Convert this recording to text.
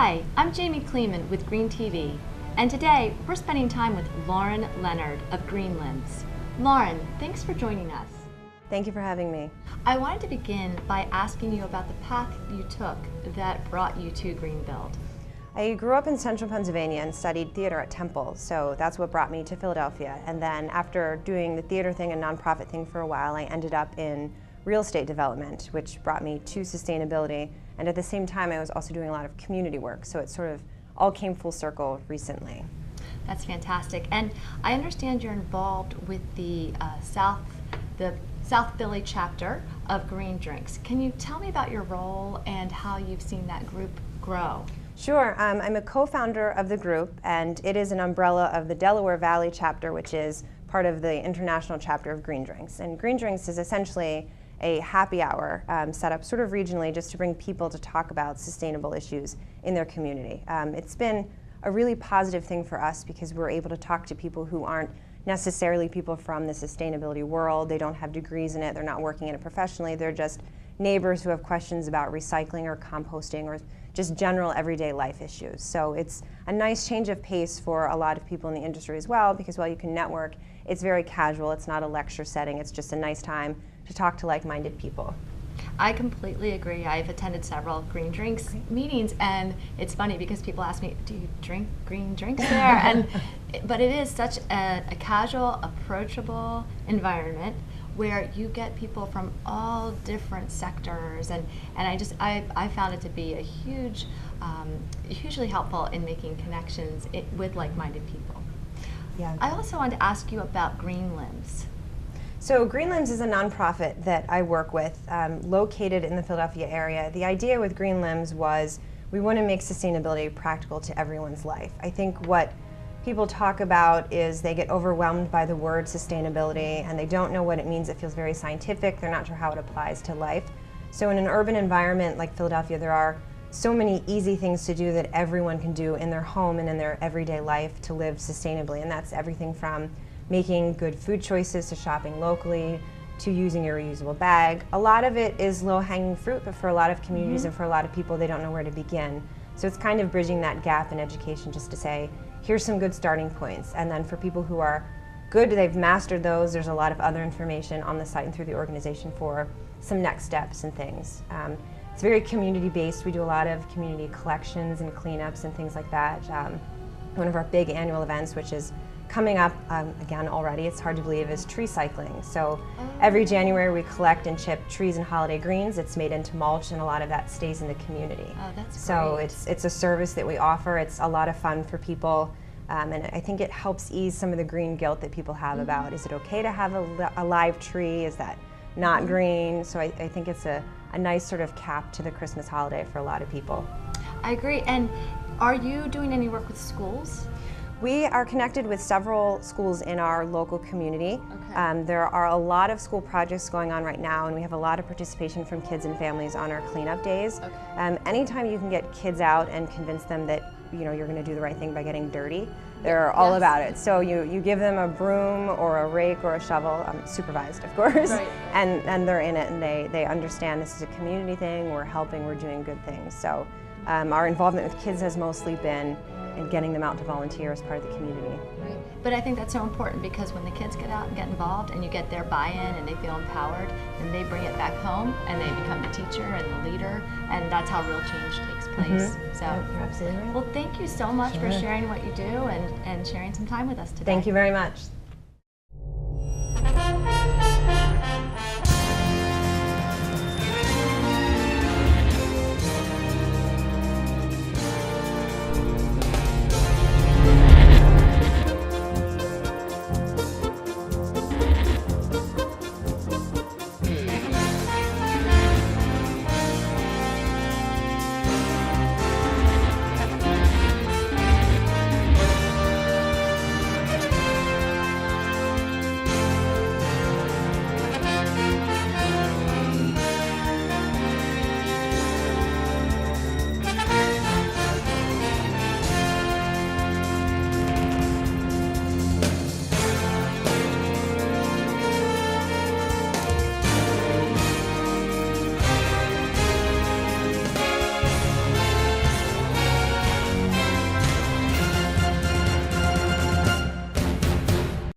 Hi, I'm Jamie Kleeman with Green TV, and today we're spending time with Leonard of Greenbuild. Lauren, thanks for joining us. Thank you for having me. I wanted to begin by asking you about the path you took that brought you to Greenbuild. I grew up in central Pennsylvania and studied theater at Temple, so that's what brought me to Philadelphia. And then after doing the theater thing and nonprofit thing for a while, I ended up in real estate development, which brought me to sustainability. And at the same time, I was also doing a lot of community work, so it sort of all came full circle recently. That's fantastic. And I understand you're involved with the South Philly chapter of Green Drinks. Can you tell me about your role and how you've seen that group grow? Sure. I'm a co-founder of the group, and it is an umbrella of the Delaware Valley chapter, which is part of the international chapter of Green Drinks. And Green Drinks is essentially a happy hour set up sort of regionally just to bring people to talk about sustainable issues in their community. It's been a really positive thing for us because we're able to talk to people who aren't necessarily people from the sustainability world. They don't have degrees in it, they're not working in it professionally, they're just neighbors who have questions about recycling or composting or just general everyday life issues. So it's a nice change of pace for a lot of people in the industry as well, because while you can network, it's very casual, it's not a lecture setting, it's just a nice time to talk to like-minded people. I completely agree. I've attended several Green Drinks meetings, and it's funny because people ask me, do you drink green drinks there? But it is such a casual, approachable environment where you get people from all different sectors, and I found it to be a hugely helpful in making connections with like-minded people. Yeah. I also wanted to ask you about Green Limbs. So Green Limbs is a nonprofit that I work with, located in the Philadelphia area. The idea with Green Limbs was we want to make sustainability practical to everyone's life. I think what people talk about is they get overwhelmed by the word sustainability and they don't know what it means. It feels very scientific. They're not sure how it applies to life. So in an urban environment like Philadelphia, there are so many easy things to do that everyone can do in their home and in their everyday life to live sustainably. And that's everything from making good food choices to shopping locally to using a reusable bag. A lot of it is low-hanging fruit, but for a lot of communities and for a lot of people, they don't know where to begin. So it's kind of bridging that gap in education just to say, here's some good starting points. And then for people who are good, they've mastered those, there's a lot of other information on the site and through the organization for some next steps and things. It's very community-based. We do a lot of community collections and cleanups and things like that. One of our big annual events, which is coming up again already, it's hard to believe, is tree cycling. So every January we collect and chip trees and holiday greens. It's made into mulch, and a lot of that stays in the community. Oh, that's so great. it's a service that we offer. It's a lot of fun for people, and I think it helps ease some of the green guilt that people have about, is it okay to have a live tree? Is that not green? So I think it's a nice sort of cap to the Christmas holiday for a lot of people. I agree. And are you doing any work with schools? We are connected with several schools in our local community. Okay. There are a lot of school projects going on right now, and we have a lot of participation from kids and families on our cleanup days. Okay. Anytime you can get kids out and convince them that you're going to do the right thing by getting dirty, they're all about it. So you give them a broom or a rake or a shovel, supervised of course, Right. and they're in it, and they understand this is a community thing, we're helping, we're doing good things. So our involvement with kids has mostly been in getting them out to volunteer as part of the community. Right. But I think that's so important because when the kids get out and get involved and you get their buy-in and they feel empowered, then they bring it back home and they become the teacher and the leader, and that's how real change takes place. So, You're absolutely right. well, thank you so much for sharing what you do and sharing some time with us today. Thank you very much.